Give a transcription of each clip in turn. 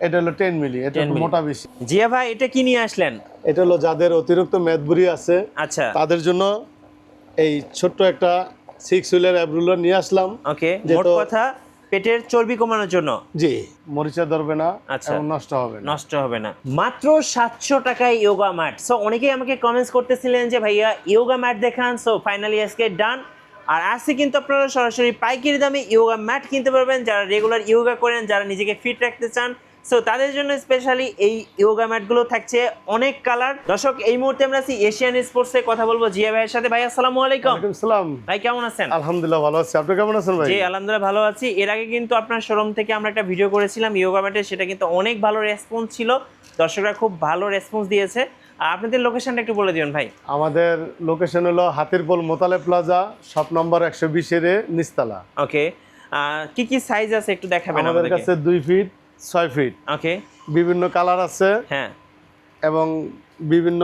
এটা হলো 10 মিলি, এটা একটু মোটা বেশি। জিয়া ভাই এটা কি নিয়ে আসলেন? এটা হলো যাদের অতিরিক্ত মেদবুড়ি আছে, আচ্ছা, তাদের জন্য এই ছোট্ট একটা 6 হুইলের অ্যাব রুলার নিয়ে আসলাম। ওকে, মোট কথা পেটের চর্বি কমানোর জন্য। জি, মরিচা ধরবে না, আচ্ছা, এবং নষ্ট হবে না। নষ্ট হবে না। মাত্র 700 টাকায় ইয়োগা ম্যাট। সো অনেকেই আমাকে কমেন্টস করতেছিলেন যে ভাইয়া ইয়োগা ম্যাট দেখান। সো ফাইনালি আজকে ডান। আর আজকে কিন্তু আপনারা সরাসরি পাইকারি দামে ইয়োগা ম্যাট কিনতে পারবেন, যারা রেগুলার ইয়োগা করেন, যারা নিজেকে ফিট রাখতে চান। সো তাদের জন্য স্পেশালি এই ইয়োগা ম্যাটগুলো থাকছে অনেক কালার। দর্শক, এই মুহূর্তে আমরা আছি এশিয়ান স্পোর্টসে, কথা বলবো জিয়া ভাইয়ের সাথে। ভাই আসসালামু আলাইকুম। ওয়ালাইকুম আসসালাম। ভাই কেমন আছেন? আলহামদুলিল্লাহ ভালো আছি, আপনি কেমন আছেন ভাই? জি আলহামদুলিল্লাহ ভালো আছি। এর আগে কিন্তু আপনার শোরুম থেকে আমরা একটা ভিডিও করেছিলাম ইয়োগা ম্যাটের, সেটা কিন্তু অনেক ভালো রেসপন্স ছিল, দর্শকরা খুব ভালো রেসপন্স দিয়েছে। আপনাদের লোকেশনটা একটু বলে দিবেন ভাই। আমাদের লোকেশন হলো হাতিরপুল মোতালে প্লাজা, শপ নম্বর 120 এর নিচতলা। ওকে, কি কি সাইজ আছে একটু দেখাবেন আমাদের আমাদেরকে? কাছে 2 ফিট 6 ফিট ওকে, বিভিন্ন কালার আছে, হ্যাঁ, এবং বিভিন্ন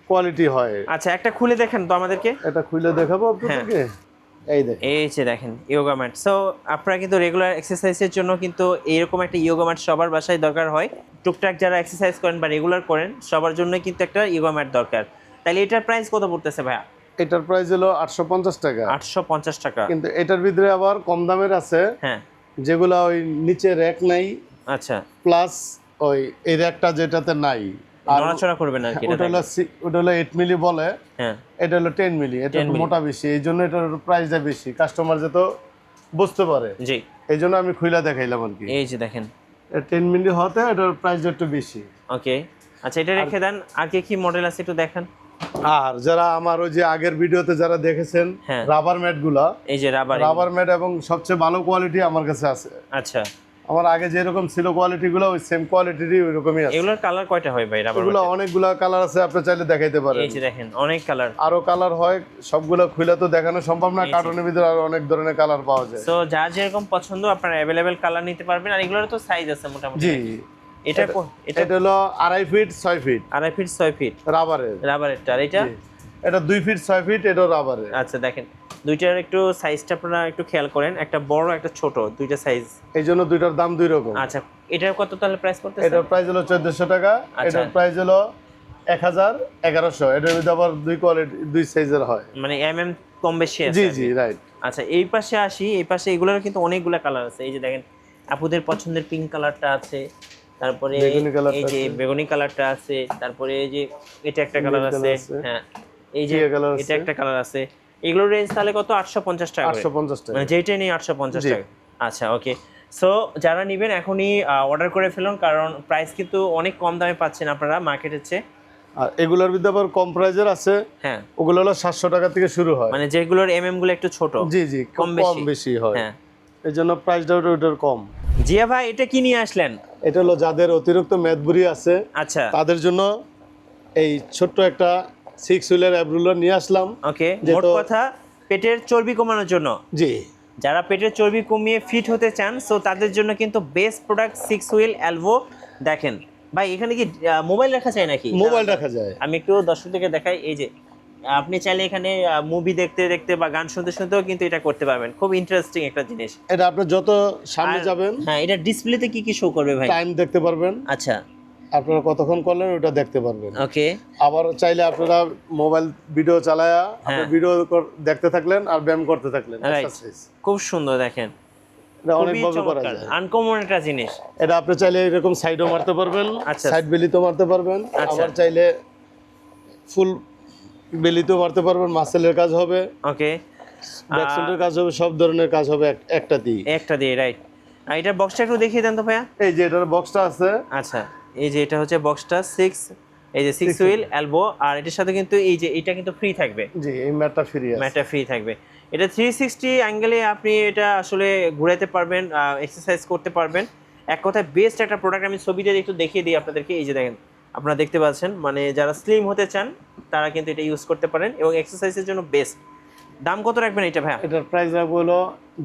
কোয়ালিটি হয়। আচ্ছা একটা খুলে দেখেন তো আমাদেরকে। এটা খুলে দেখাবো আপনাদেরকে। এই দেখেন, এই যে দেখেন ইয়োগা ম্যাট। সো আপনারা কিন্তু রেগুলার এক্সারসাইজের জন্য কিন্তু এরকম একটা ইয়োগা ম্যাট সবার বাসায় দরকার হয়। টুকটাক যারা এক্সারসাইজ করেন বা রেগুলার করেন সবার জন্য কিন্তু একটা ইয়োগা ম্যাট দরকার। তাহলে এটার প্রাইস কত পড়তেছে ভাইয়া? এটার প্রাইস হলো 850 টাকা। 850 টাকা। কিন্তু এটার ভিতরে আবার কম দামের আছে, হ্যাঁ, যেগুলা ওই নিচে র‍্যাক নাই, আচ্ছা, প্লাস ওই এই র‍্যাকটা যেটাতে নাই, আর নড়াচড়া করবে না আর কি। ওটা হলো 8 মিলি বলে, হ্যাঁ, এটা হলো 10 মিলি, এটা একটু মোটা বেশি, এই জন্য এটার প্রাইসটা বেশি, কাস্টমার যাতে বুঝতে পারে, জি, এই জন্য আমি খুইলা দেখাইলাম আর কি। এই যে দেখেন 10 মিলি হতে এটার প্রাইসটা একটু বেশি। ওকে, আচ্ছা এটা রেখে দেন। আর কি মডেল আছে একটু দেখান। আর যারা আমার ওই যে আগের ভিডিওতে যারা দেখেছেন, হ্যাঁ, রাবার ম্যাট গুলা, এই যে রাবার ম্যাট এবং সবচেয়ে ভালো কোয়ালিটি আমার কাছে আছে। আচ্ছা, আমার আগে যেরকম ছিল কোয়ালিটি গুলো, ওই সেম কোয়ালিটিরই ওই রকমই আছে। এগুলোর কালার কয়টা হয় ভাই রাবার এগুলো ম্যাটের? অনেকগুলা কালার আছে, আপনি চাইলে দেখাইতে পারেন। এই যে দেখেন অনেক কালার, আরো কালার হয়, সবগুলো খুলে তো দেখানো সম্ভব না, কার্টনের ভিতরে আরো অনেক ধরনের কালার পাওয়া যায়। সো যার যেরকম পছন্দ আপনারা अवेलेबल কালার নিতে পারবেন। আর এগুলোর তো সাইজ আছে মোটামুটি। জি, এটা এটা হলো 2.5 ফিট 6 ফিট, 2.5 ফিট 6 ফিট রাবারেরটা। আর এটা এটা 2 ফিট 6 ফিট, এটা রাবারের। আচ্ছা দেখেন দুইটার একটু সাইজটা আপনারা একটু খেয়াল করেন, একটা বড় একটা ছোট, দুইটা সাইজ। এই জন্য দুইটার দাম দুই রকম। আচ্ছা, এটার কত তাহলে প্রাইস পড়তেছে? এটার প্রাইস হলো 1400 টাকা, এটার প্রাইস হলো 1100। এটার ভিতরে আবার দুই কোয়ালিটি, দুই সাইজের হয়, মানে কম বেশি আছে। জি জি, রাইট। আচ্ছা এই পাশে আসি, এই পাশে এগুলোর কিন্তু অনেকগুলা কালার আছে। এই যে দেখেন আপুদের পছন্দের পিঙ্ক কালারটা আছে, তারপরে এই যে বেগুনি কালারটা আছে, তারপরে এই যে এটা একটা কালার আছে, হ্যাঁ এই যে এটা একটা কালার আছে। এগুলোর রেঞ্জ তাহলে কত? 850 টাকা। 850 টাকা, মানে যেটাই নেই 850 টাকা। আচ্ছা ওকে, সো যারা নেবেন এখনই অর্ডার করে ফেলুন, কারণ প্রাইস কিন্তু অনেক কম দামে পাচ্ছেন আপনারা মার্কেটের চেয়ে। আর এগুলোর ভিতরে আবার কম প্রাইজের আছে, হ্যাঁ ওগুলো হলো 700 টাকা থেকে শুরু হয়, মানে যেগুলোর গুলো একটু ছোট, জি জি, কম বেশি হয়, হ্যাঁ এই জন্য প্রাইসটা ওটার কম। জিয়া ভাই এটা কি নিয়ে আসলেন? এটা হলো যাদের অতিরিক্ত মেদবুড়ি আছে, আচ্ছা, তাদের জন্য এই ছোট্ট একটা 6 হুইলের অ্যাব রুলার নিয়ে আসলাম। ওকে, মোট কথা পেটের চর্বি কমানোর জন্য। জি, যারা পেটের চর্বি কমিয়ে ফিট হতে চান, সো তাদের জন্য কিন্তু বেস্ট প্রোডাক্ট 6 হুইল এলভো। দেখেন ভাই এখানে কি মোবাইল রাখা যায় নাকি? মোবাইল রাখা যায়। আমি একটু দর্শকদেরকে দেখাই। এই যে আপনি চাইলে এখানে মুভি দেখতে দেখতে বা গান শুনতে শুনতেও কিন্তু এটা করতে পারবেন। খুব ইন্টারেস্টিং একটা জিনিস। এটা আপনি যত সামনে যাবেন, হ্যাঁ এটা ডিসপ্লেতে কি শো করবে ভাই? টাইম দেখতে পারবেন, আচ্ছা আপনারা কতক্ষণ করলেন ওটা দেখতে পারবেন। ওকে, আবার চাইলে আপনারা মোবাইল ভিডিও চালায়া আপনি ভিডিও দেখতে থাকলেন আর ব্যায়াম করতে থাকলেন, এক্সারসাইজ। খুব সুন্দর, দেখেন এটা অনেক ভাবে করা যায়, আনকমন একটা জিনিস। এটা আপনি চাইলে এরকম সাইডও মারতে পারবেন, সাইড বেলিতেও মারতে পারবেন, আবার চাইলে ফুল বেলিতেও মারতে পারবেন, মাসেলের কাজ হবে, ওকে, ব্যাকসাইডের কাজ হবে, সব ধরনের কাজ হবে একটা দিয়ে, রাইট। আর এটা বক্সটা একটু দেখিয়ে দেন তো ভাইয়া। এই যে এটার বক্সটা আছে, আচ্ছা এই যে এটা হচ্ছে বক্সটা 6, এই যে 6 হুইল এলবো। আর এটার সাথে কিন্তু এই যে এটা কিন্তু ফ্রি থাকবে, জি এই ম্যাটটা ফ্রি থাকবে। এটা 360 অ্যাঙ্গেলে আপনি এটা আসলে ঘুরাতে পারবেন, এক্সারসাইজ করতে পারবেন। এক কথায় বেস্ট একটা প্রোডাক্ট। আমি ছবিটা একটু দেখিয়ে দিই আপনাদেরকে। এই যে দেখেন আপনারা দেখতে পাচ্ছেন, মানে যারা স্লিম হতে চান তারা কিন্তু এটা ইউজ করতে পারেন এবং এক্সারসাইজের জন্য বেস্ট। দাম কত রাখবেন এটা ভাইয়া? এটার প্রাইস রাখবো হলো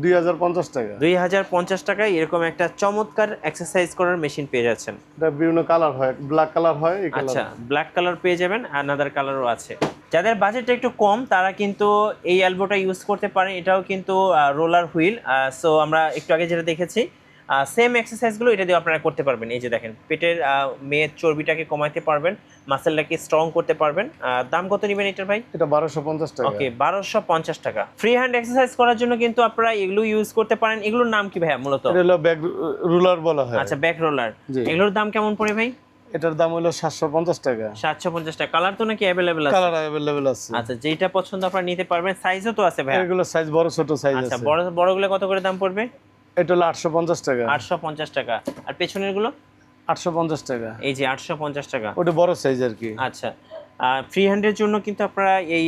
2050 টাকা। 2050 টাকায় এরকম একটা চমৎকার এক্সারসাইজ করার মেশিন পেয়ে যাচ্ছেন। এটা বিভিন্ন কালার হয়, ব্ল্যাক কালার হয়, এই কালার। আচ্ছা, ব্ল্যাক কালার পেয়ে যাবেন, আনাদার কালারও আছে। যাদের বাজেটটা একটু কম তারা কিন্তু এই এলবোটা ইউজ করতে পারেন। এটাও কিন্তু রোলার হুইল। সো আমরা একটু আগে যেটা দেখেছি সেম এক্সারসাইজগুলো এটা দিয়ে আপনারা করতে পারবেন। এই যে দেখেন পেটের মেয়ের চর্বিটাকে কমাতে পারবেন, মাসেলটাকে স্ট্রং করতে পারবেন। দাম কত নেবেন এটার ভাই? এটা 1250 টাকা। ওকে 1250 টাকা। ফ্রি হ্যান্ড এক্সারসাইজ করার জন্য কিন্তু আপনারা এগুলো ইউজ করতে পারেন। এগুলোর নাম কি ভাইয়া মূলত? এটা হলো ব্যাক রুলার বলা হয়। আচ্ছা ব্যাক রোলার। জি। এগুলোর দাম কেমন পড়ে ভাই? এটার দাম হলো 750 টাকা। 750 টাকা। কালার তো নাকি অ্যাভেলেবেল আছে? কালার अवेलेबल আছে। আচ্ছা যেটা পছন্দ আপনারা নিতে পারবেন। সাইজও তো আছে ভাই? এগুলো সাইজ বড় ছোট সাইজ আছে। আচ্ছা বড়গুলো কত করে দাম পড়বে? এটা হলো 850 টাকা। 850 টাকা। আর পেছনের গুলো? 850 টাকা। এই যে 850 টাকা। ওটা বড় সাইজ আর কি। আচ্ছা ফ্রি হ্যান্ডের জন্য কিন্তু আপনারা এই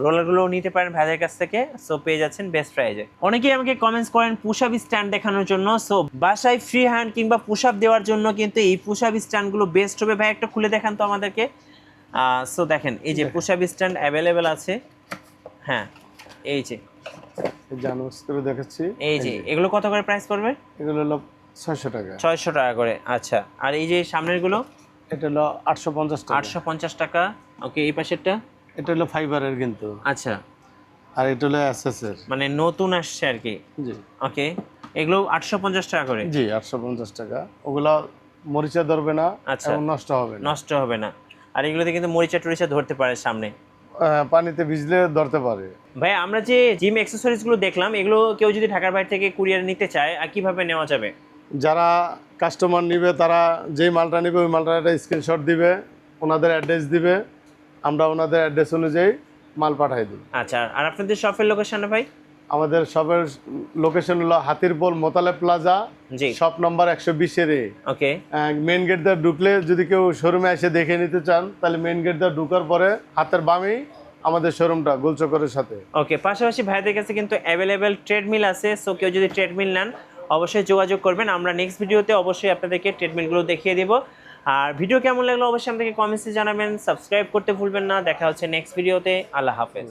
রোলারগুলো নিতে পারেন ভাইদের কাছ থেকে। সো পেয়ে যাচ্ছেন বেস্ট প্রাইজে। অনেকেই আমাকে কমেন্টস করেন পুশ আপ স্ট্যান্ড দেখানোর জন্য। সো বাসায় ফ্রি হ্যান্ড কিংবা পুশ আপ দেওয়ার জন্য কিন্তু এই পুশ আপ স্ট্যান্ডগুলো বেস্ট হবে। ভাই একটা খুলে দেখান তো আমাদেরকে। সো দেখেন এই যে পুশ আপ স্ট্যান্ড অ্যাভেলেবেল আছে। হ্যাঁ এই যে জানুস করে দেখাচ্ছি। এই যে এগুলো কত করে প্রাইস পড়বে? এগুলো হলো 600 টাকা। 600 টাকা করে। আচ্ছা আর এই যে সামনের গুলো? এটা হলো 850 টাকা। 850 টাকা। ওকে এই পাশেরটা? এটা হলো ফাইবারের কিন্তু। আচ্ছা আর এটা হলো এসএস এর। মানে নতুন আসছে আর কি। জি। ওকে এগুলো 850 টাকা করে। জি 850 টাকা। ওগুলা মরিচা ধরবে না, আচ্ছা। এবং নষ্ট হবে না। নষ্ট হবে না। আর এগুলোতে কিন্তু মরিচা টরিচা ধরতে পারে সামনে। পানিতে ভিজলে ধরতে পারে। ভাই আমরা যে জিম অ্যাক্সেসরিজ গুলো দেখলাম এগুলো কেউ যদি ঢাকার বাইরে থেকে কুরিয়ার নিতে চায় আর কিভাবে নেওয়া যাবে? যারা কাস্টমার নিবে তারা যেই মালটা নিবে ওই মালটার একটা স্ক্রিনশট দিবে, ওনাদের অ্যাড্রেস দিবে, আমরা ওনাদের অ্যাড্রেস অনুযায়ী মাল পাঠাই দিই। আচ্ছা আর আপনাদের শপের লোকেশন ভাই? আমাদের শপের লোকেশন হলো হাতিরপোল মোতালে প্লাজা, জি। শপ নম্বর 120 এর। ওকে মেইন গেট দিয়ে ঢুকলে যদি কেউ শোরুমে এসে দেখে নিতে চান তাহলে মেইন গেট দিয়ে ঢুকার পরে হাতের বামেই আমাদের শোরুমটা গোলচক্করের সাথে। ওকে পাশাপাশি ভাইদের কাছে কিন্তু অ্যাভেলেবেল ট্রেডমিল আছে। সো কেউ যদি ট্রেডমিল নেন অবশ্যই যোগাযোগ করবেন। আমরা নেক্সট ভিডিওতে অবশ্যই আপনাদেরকে ট্রেডমিলগুলো দেখিয়ে দেব। আর ভিডিও কেমন লাগলো অবশ্যই আমাদেরকে কমেন্টসে জানাবেন। সাবস্ক্রাইব করতে ভুলবেন না। দেখা হচ্ছে নেক্সট ভিডিওতে। আল্লাহ হাফেজ।